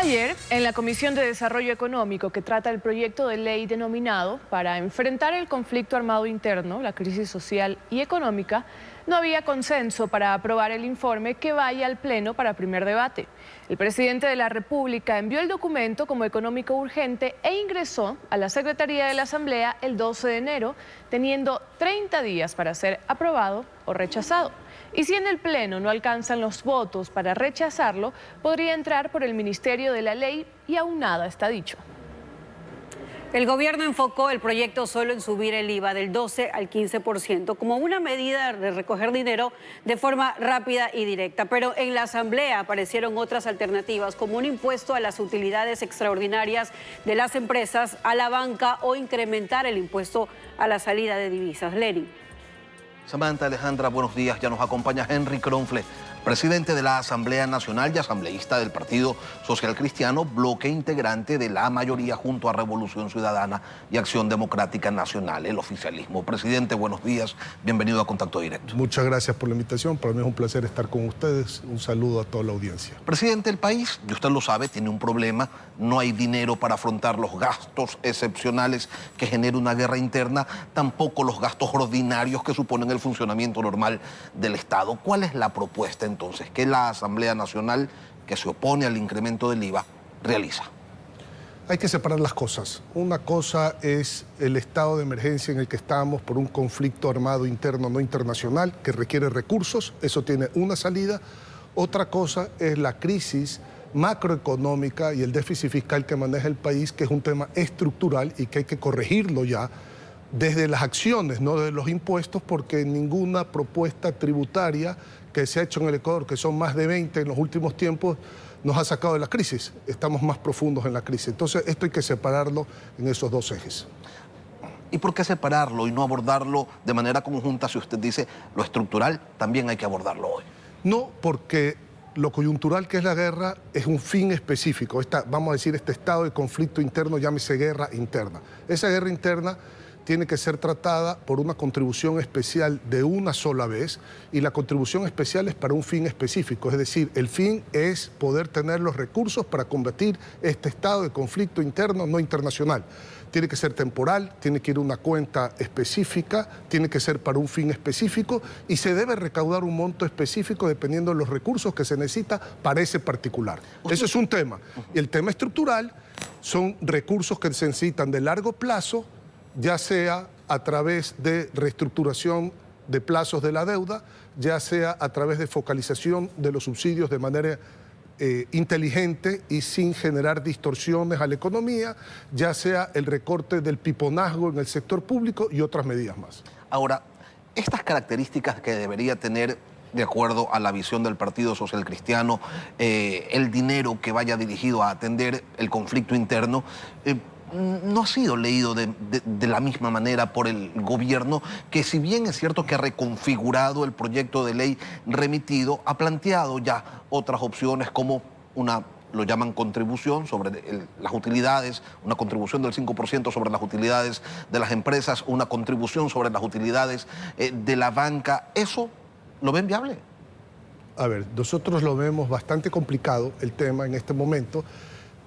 Ayer, en la Comisión de Desarrollo Económico que trata el proyecto de ley denominado para enfrentar el conflicto armado interno, la crisis social y económica, no había consenso para aprobar el informe que vaya al Pleno para primer debate. El presidente de la República envió el documento como económico urgente e ingresó a la Secretaría de la Asamblea el 12 de enero, teniendo 30 días para ser aprobado o rechazado. Y si en el Pleno no alcanzan los votos para rechazarlo, podría entrar por el Ministerio de la Ley y aún nada está dicho. El gobierno enfocó el proyecto solo en subir el IVA del 12 al 15% como una medida de recoger dinero de forma rápida y directa. Pero en la Asamblea aparecieron otras alternativas, como un impuesto a las utilidades extraordinarias de las empresas, a la banca o incrementar el impuesto a la salida de divisas. Lenin. Samantha, Alejandra, buenos días. Ya nos acompaña Henry Kronfle, presidente de la Asamblea Nacional y asambleísta del Partido Social Cristiano, bloque integrante de la mayoría junto a Revolución Ciudadana y Acción Democrática Nacional, el oficialismo. Presidente, buenos días. Bienvenido a Contacto Directo. Muchas gracias por la invitación. Para mí es un placer estar con ustedes. Un saludo a toda la audiencia. Presidente, el país, y usted lo sabe, tiene un problema. No hay dinero para afrontar los gastos excepcionales que genera una guerra interna, tampoco los gastos ordinarios que suponen el funcionamiento normal del Estado. ¿Cuál es la propuesta entonces que la Asamblea Nacional, que se opone al incremento del IVA, realiza? Hay que separar las cosas. Una cosa es el estado de emergencia en el que estamos por un conflicto armado interno no internacional que requiere recursos. Eso tiene una salida. Otra cosa es la crisis macroeconómica y el déficit fiscal que maneja el país, que es un tema estructural y que hay que corregirlo ya desde las acciones, no de los impuestos, porque ninguna propuesta tributaria que se ha hecho en el Ecuador, que son más de 20 en los últimos tiempos, nos ha sacado de la crisis. Estamos más profundos en la crisis. Entonces, esto hay que separarlo en esos dos ejes. ¿Y por qué separarlo y no abordarlo de manera conjunta si usted dice lo estructural también hay que abordarlo hoy? No, porque lo coyuntural, que es la guerra, es un fin específico. Vamos a decir, este estado de conflicto interno, llámese guerra interna. Esa guerra interna tiene que ser tratada por una contribución especial de una sola vez, y la contribución especial es para un fin específico. Es decir, el fin es poder tener los recursos para combatir este estado de conflicto interno no internacional. Tiene que ser temporal, tiene que ir a una cuenta específica, tiene que ser para un fin específico y se debe recaudar un monto específico dependiendo de los recursos que se necesita para ese particular. Eso es un tema. Y el tema estructural son recursos que se necesitan de largo plazo, ya sea a través de reestructuración de plazos de la deuda, ya sea a través de focalización de los subsidios de manera inteligente y sin generar distorsiones a la economía, ya sea el recorte del piponazgo en el sector público y otras medidas más. Ahora, estas características que debería tener, de acuerdo a la visión del Partido Social Cristiano, el dinero que vaya dirigido a atender el conflicto interno, no ha sido leído de la misma manera por el gobierno, que si bien es cierto que ha reconfigurado el proyecto de ley remitido, ha planteado ya otras opciones como lo llaman contribución sobre las utilidades, una contribución del 5% sobre las utilidades de las empresas, una contribución sobre las utilidades de la banca. ¿Eso lo ven viable? A ver, nosotros lo vemos bastante complicado el tema en este momento,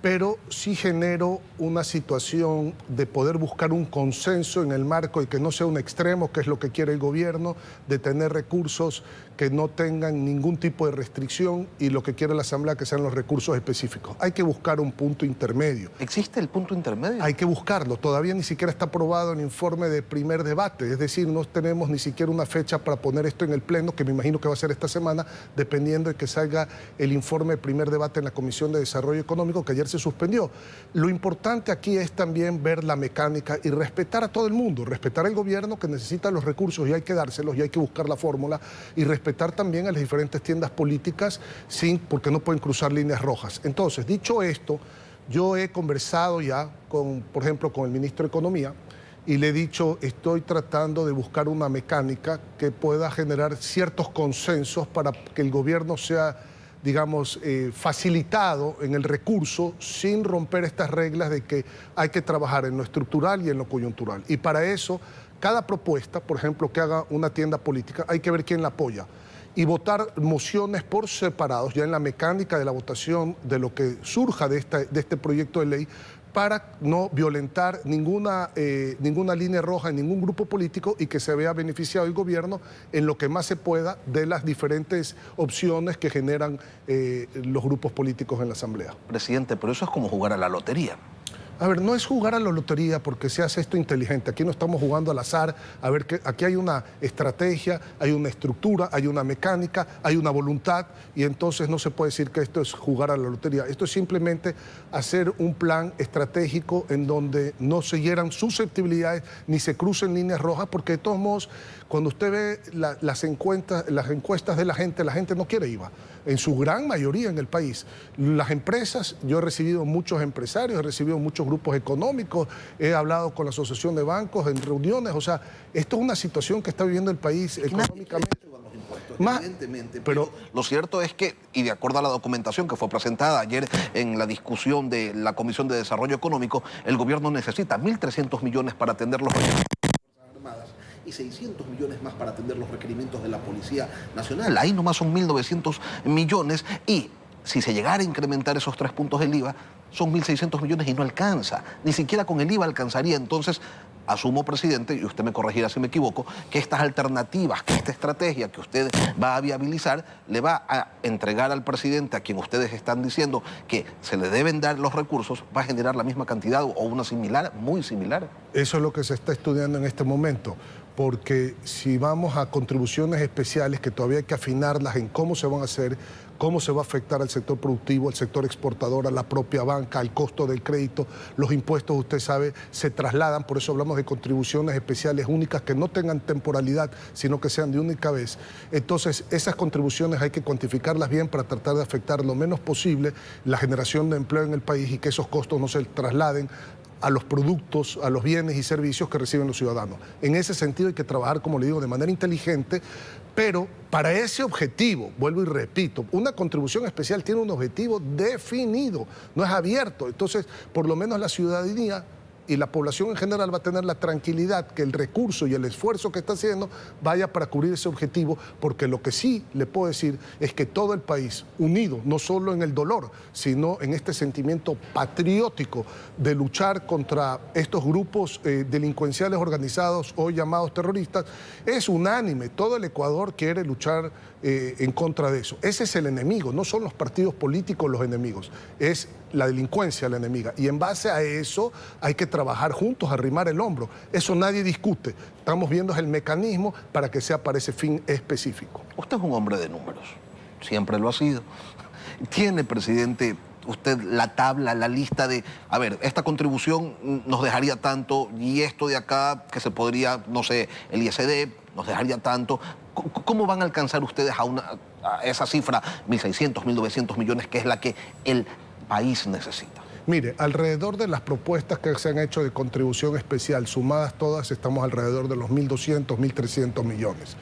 pero sí genero una situación de poder buscar un consenso en el marco y que no sea un extremo, que es lo que quiere el gobierno, de tener recursos que no tengan ningún tipo de restricción, y lo que quiere la Asamblea que sean los recursos específicos. Hay que buscar un punto intermedio. ¿Existe el punto intermedio? Hay que buscarlo. Todavía ni siquiera está aprobado el informe de primer debate, es decir, no tenemos ni siquiera una fecha para poner esto en el Pleno, que me imagino que va a ser esta semana, dependiendo de que salga el informe de primer debate en la Comisión de Desarrollo Económico, que ayer se suspendió. Lo importante aquí es también ver la mecánica y respetar a todo el mundo, respetar al gobierno que necesita los recursos y hay que dárselos y hay que buscar la fórmula, y respetar también a las diferentes tiendas políticas porque no pueden cruzar líneas rojas. Entonces, dicho esto, yo he conversado ya, por ejemplo, con el ministro de Economía, y le he dicho, estoy tratando de buscar una mecánica que pueda generar ciertos consensos para que el gobierno sea, digamos, facilitado en el recurso sin romper estas reglas de que hay que trabajar en lo estructural y en lo coyuntural. Y para eso, cada propuesta, por ejemplo, que haga una tienda política, hay que ver quién la apoya. y votar mociones por separados, ya en la mecánica de la votación de lo que surja de este proyecto de ley, para no violentar ninguna línea roja en ningún grupo político y que se vea beneficiado el gobierno en lo que más se pueda de las diferentes opciones que generan los grupos políticos en la Asamblea. Presidente, pero eso es como jugar a la lotería. A ver, no es jugar a la lotería porque se hace esto inteligente. Aquí no estamos jugando al azar. A ver, que aquí hay una estrategia, hay una estructura, hay una mecánica, hay una voluntad y entonces no se puede decir que esto es jugar a la lotería. Esto es simplemente hacer un plan estratégico en donde no se hieran susceptibilidades ni se crucen líneas rojas, porque de todos modos, cuando usted ve las encuestas de la gente no quiere IVA. En su gran mayoría en el país. Las empresas, yo he recibido muchos empresarios, he recibido muchos grupos económicos, he hablado con la Asociación de Bancos en reuniones, o sea, esto es una situación que está viviendo el país económicamente. Evidentemente, pero lo cierto es que, y de acuerdo a la documentación que fue presentada ayer en la discusión de la Comisión de Desarrollo Económico, el gobierno necesita 1.300 millones para atender los Armadas y 600 millones más para atender los requerimientos de la Policía Nacional. Ahí nomás son 1.900 millones y si se llegara a incrementar esos 3 puntos del IVA, son 1.600 millones y no alcanza. Ni siquiera con el IVA alcanzaría. Entonces, asumo, presidente, y usted me corregirá si me equivoco, que estas alternativas, que esta estrategia que usted va a viabilizar, le va a entregar al presidente, a quien ustedes están diciendo que se le deben dar los recursos, va a generar la misma cantidad o una similar, muy similar. Eso es lo que se está estudiando en este momento, porque si vamos a contribuciones especiales, que todavía hay que afinarlas en cómo se van a hacer, cómo se va a afectar al sector productivo, al sector exportador, a la propia banca, al costo del crédito. Los impuestos, usted sabe, se trasladan, por eso hablamos de contribuciones especiales únicas que no tengan temporalidad, sino que sean de única vez. Entonces, esas contribuciones hay que cuantificarlas bien para tratar de afectar lo menos posible la generación de empleo en el país y que esos costos no se trasladen a los productos, a los bienes y servicios que reciben los ciudadanos. En ese sentido hay que trabajar, como le digo, de manera inteligente, pero para ese objetivo, vuelvo y repito, una contribución especial tiene un objetivo definido, no es abierto. Entonces, por lo menos la ciudadanía y la población en general va a tener la tranquilidad que el recurso y el esfuerzo que está haciendo vaya para cubrir ese objetivo, porque lo que sí le puedo decir es que todo el país, unido, no solo en el dolor, sino en este sentimiento patriótico de luchar contra estos grupos delincuenciales organizados o llamados terroristas, es unánime. Todo el Ecuador quiere luchar en contra de eso. Ese es el enemigo, no son los partidos políticos los enemigos, es la delincuencia la enemiga. Y en base a eso hay que trabajar juntos, arrimar el hombro. Eso nadie discute. Estamos viendo el mecanismo para que sea para ese fin específico. Usted es un hombre de números, siempre lo ha sido. Tiene, presidente, usted la tabla, la lista de, a ver, esta contribución nos dejaría tanto y esto de acá que se podría, no sé, el ISD nos dejaría tanto. ¿Cómo van a alcanzar ustedes a esa cifra, 1.600, 1.900 millones, que es la que el país necesita? Mire, alrededor de las propuestas que se han hecho de contribución especial, sumadas todas, estamos alrededor de los 1.200, 1.300 millones.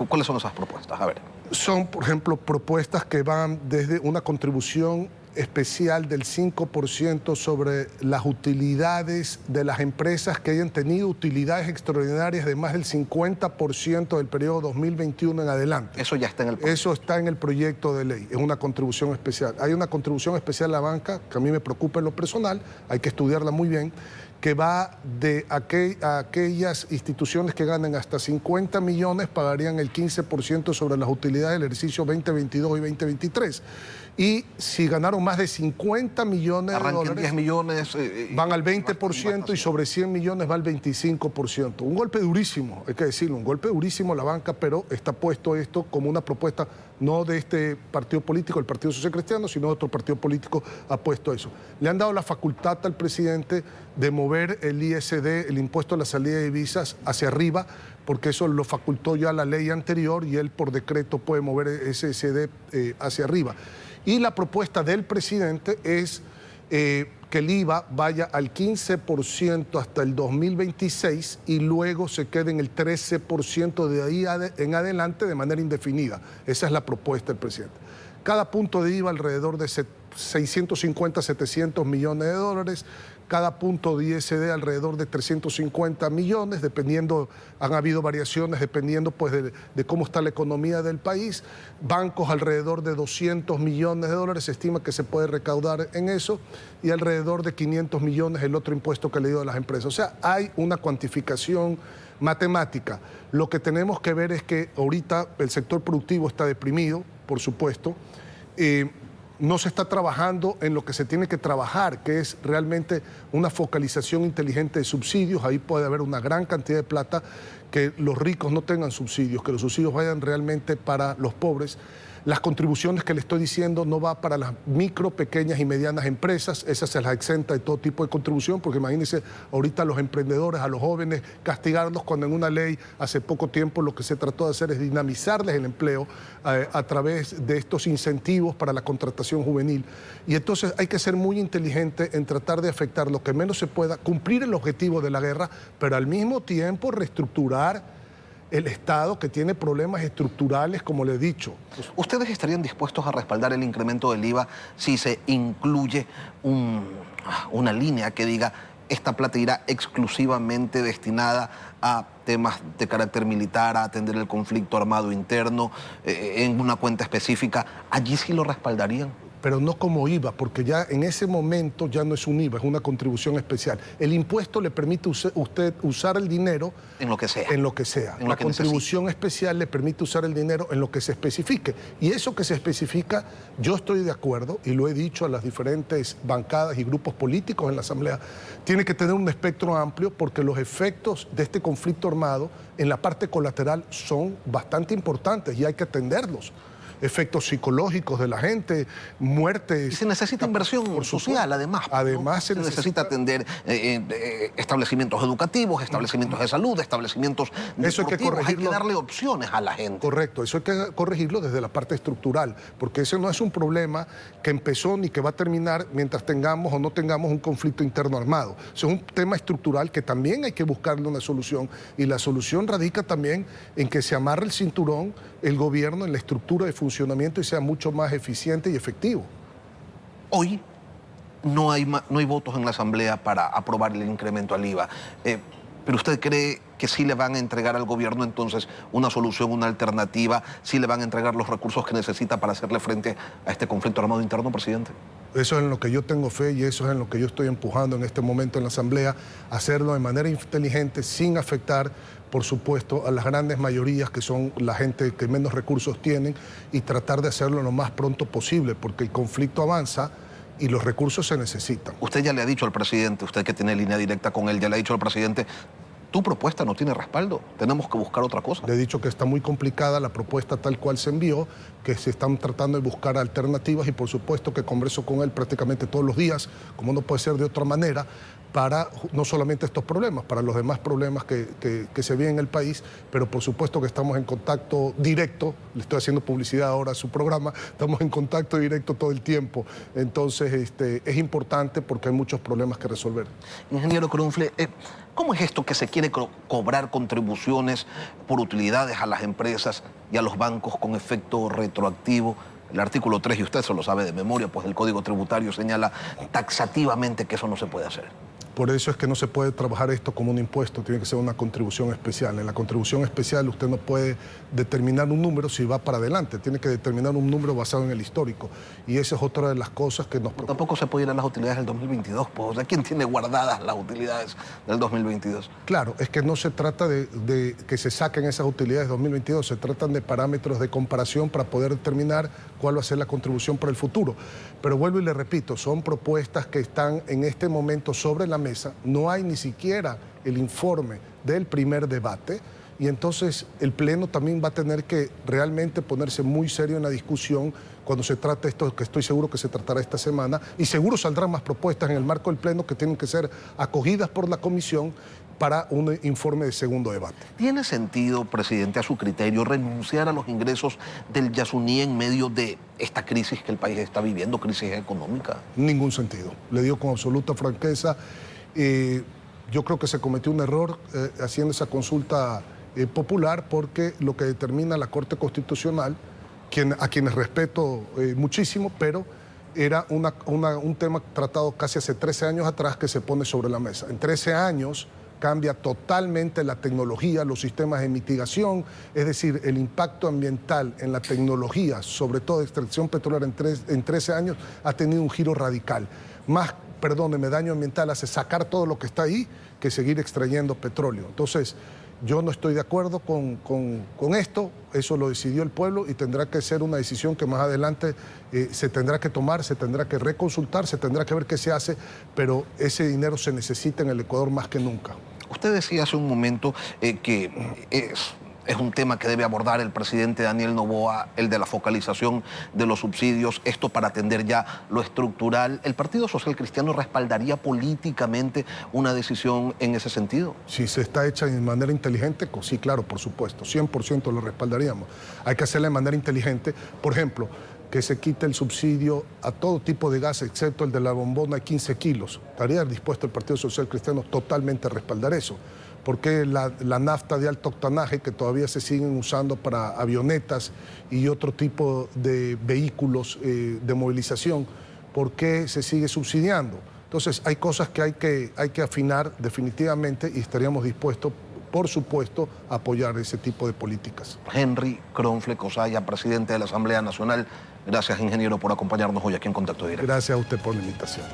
¿Cuáles son esas propuestas? A ver. Son, por ejemplo, propuestas que van desde una contribución especial del 5% sobre las utilidades de las empresas que hayan tenido utilidades extraordinarias de más del 50% del periodo 2021 en adelante. Eso ya está en el proyecto. Eso está en el proyecto de ley, es una contribución especial. Hay una contribución especial a la banca, que a mí me preocupa en lo personal, hay que estudiarla muy bien, que va de aquellas instituciones que ganen hasta 50 millones, pagarían el 15% sobre las utilidades del ejercicio 2022 y 2023. Y si ganaron más de 50 millones de dólares, 10 millones, van al 20% y sobre 100 millones va al 25%. Un golpe durísimo, hay que decirlo, un golpe durísimo a la banca, pero está puesto esto como una propuesta no de este partido político, el Partido Social Cristiano, sino de otro partido político ha puesto eso. Le han dado la facultad al presidente de mover el ISD, el impuesto a la salida de divisas, hacia arriba, porque eso lo facultó ya la ley anterior y él por decreto puede mover ese ISD hacia arriba. Y la propuesta del presidente es que el IVA vaya al 15% hasta el 2026 y luego se quede en el 13% de ahí en adelante de manera indefinida. Esa es la propuesta del presidente. Cada punto de IVA alrededor de 650, 700 millones de dólares. cada punto de ISD alrededor de 350 millones, dependiendo, han habido variaciones dependiendo pues de cómo está la economía del país. Bancos alrededor de 200 millones de dólares, se estima que se puede recaudar en eso, y alrededor de 500 millones el otro impuesto que le dio a las empresas. O sea, hay una cuantificación matemática. Lo que tenemos que ver es que ahorita el sector productivo está deprimido, por supuesto. No se está trabajando en lo que se tiene que trabajar, que es realmente una focalización inteligente de subsidios. Ahí puede haber una gran cantidad de plata, que los ricos no tengan subsidios, que los subsidios vayan realmente para los pobres. Las contribuciones que le estoy diciendo no va para las micro, pequeñas y medianas empresas, esas se las exenta de todo tipo de contribución, porque imagínense ahorita a los emprendedores, a los jóvenes, castigarlos cuando en una ley hace poco tiempo lo que se trató de hacer es dinamizarles el empleo a través de estos incentivos para la contratación juvenil. Y entonces hay que ser muy inteligente en tratar de afectar lo que menos se pueda, cumplir el objetivo de la guerra, pero al mismo tiempo reestructurar el Estado, que tiene problemas estructurales, como le he dicho. ¿Ustedes estarían dispuestos a respaldar el incremento del IVA si se incluye una línea que diga esta plata irá exclusivamente destinada a temas de carácter militar, a atender el conflicto armado interno, en una cuenta específica? ¿Allí sí lo respaldarían? Pero no como IVA, porque ya en ese momento ya no es un IVA, es una contribución especial. El impuesto le permite a usted usar el dinero en lo que sea. En lo que sea. La contribución especial le permite usar el dinero en lo que se especifique. Y eso que se especifica, yo estoy de acuerdo, y lo he dicho a las diferentes bancadas y grupos políticos en la Asamblea, tiene que tener un espectro amplio, porque los efectos de este conflicto armado en la parte colateral son bastante importantes y hay que atenderlos. Efectos psicológicos de la gente, muertes. Y se necesita inversión social, además. Además, ¿no? Se necesita atender establecimientos educativos, establecimientos de salud, establecimientos eso hay que corregirlo. Hay que darle opciones a la gente. Correcto, eso hay que corregirlo desde la parte estructural, porque ese no es un problema que empezó ni que va a terminar mientras tengamos o no tengamos un conflicto interno armado. Eso es un tema estructural que también hay que buscarle una solución, y la solución radica también en que se amarre el cinturón el gobierno en la estructura de funcionamiento y sea mucho más eficiente y efectivo. Hoy no hay votos en la Asamblea para aprobar el incremento al IVA, pero ¿usted cree que sí le van a entregar al gobierno entonces una solución, una alternativa? ¿Sí le van a entregar los recursos que necesita para hacerle frente a este conflicto armado interno, presidente? Eso es en lo que yo tengo fe y eso es en lo que yo estoy empujando en este momento en la Asamblea, hacerlo de manera inteligente, sin afectar, por supuesto, a las grandes mayorías, que son la gente que menos recursos tienen, y tratar de hacerlo lo más pronto posible, porque el conflicto avanza y los recursos se necesitan. Usted ya le ha dicho al presidente, usted que tiene línea directa con él, ya le ha dicho al presidente, tu propuesta no tiene respaldo, tenemos que buscar otra cosa. Le he dicho que está muy complicada la propuesta tal cual se envió, que se están tratando de buscar alternativas, y por supuesto que converso con él prácticamente todos los días, como no puede ser de otra manera, para no solamente estos problemas, para los demás problemas que se ven en el país, pero por supuesto que estamos en contacto directo. Le estoy haciendo publicidad ahora a su programa, estamos en contacto directo todo el tiempo. Entonces es importante porque hay muchos problemas que resolver. Ingeniero Cronfle, ¿cómo es esto que se quiere cobrar contribuciones por utilidades a las empresas y a los bancos con efecto retroactivo? El artículo 3, y usted se lo sabe de memoria, pues el Código Tributario señala taxativamente que eso no se puede hacer. Por eso es que no se puede trabajar esto como un impuesto, tiene que ser una contribución especial. En la contribución especial usted no puede determinar un número si va para adelante, tiene que determinar un número basado en el histórico. Y esa es otra de las cosas que nos preocupa. Tampoco se puede ir a las utilidades del 2022, pues. O sea, ¿quién tiene guardadas las utilidades del 2022? Claro, es que no se trata de que se saquen esas utilidades del 2022, se tratan de parámetros de comparación para poder determinar cuál va a ser la contribución para el futuro. Pero vuelvo y le repito, son propuestas que están en este momento sobre la mesa, no hay ni siquiera el informe del primer debate, y entonces el Pleno también va a tener que realmente ponerse muy serio en la discusión cuando se trate esto, que estoy seguro que se tratará esta semana, y seguro saldrán más propuestas en el marco del Pleno que tienen que ser acogidas por la Comisión para un informe de segundo debate. ¿Tiene sentido, presidente, a su criterio, renunciar a los ingresos del Yasuní en medio de esta crisis que el país está viviendo, crisis económica? Ningún sentido. Le digo con absoluta franqueza, yo creo que se cometió un error haciendo esa consulta popular, porque lo que determina la Corte Constitucional, a quienes respeto muchísimo, pero era un tema tratado casi hace 13 años atrás que se pone sobre la mesa. En 13 años cambia totalmente la tecnología, los sistemas de mitigación, es decir, el impacto ambiental en la tecnología, sobre todo de extracción petrolera en 13 años, ha tenido un giro radical. Más, perdóneme, daño ambiental hace sacar todo lo que está ahí que seguir extrayendo petróleo. Entonces, yo no estoy de acuerdo con esto, eso lo decidió el pueblo y tendrá que ser una decisión que más adelante se tendrá que tomar, se tendrá que reconsultar, se tendrá que ver qué se hace, pero ese dinero se necesita en el Ecuador más que nunca. Usted decía hace un momento que es un tema que debe abordar el presidente Daniel Noboa, el de la focalización de los subsidios, esto para atender ya lo estructural. ¿El Partido Social Cristiano respaldaría políticamente una decisión en ese sentido? Si se está hecha de manera inteligente, sí, claro, por supuesto, 100% lo respaldaríamos. Hay que hacerla de manera inteligente, por ejemplo, que se quite el subsidio a todo tipo de gas, excepto el de la bombona de 15 kilos. Estaría dispuesto el Partido Social Cristiano totalmente a respaldar eso. Porque la nafta de alto octanaje, que todavía se siguen usando para avionetas y otro tipo de vehículos de movilización, ¿por qué se sigue subsidiando? Entonces, hay cosas que hay que afinar definitivamente y estaríamos dispuestos, por supuesto, a apoyar ese tipo de políticas. Henry Kronfle Osaya, presidente de la Asamblea Nacional. Gracias, ingeniero, por acompañarnos hoy aquí en Contacto Directo. Gracias a usted por la invitación.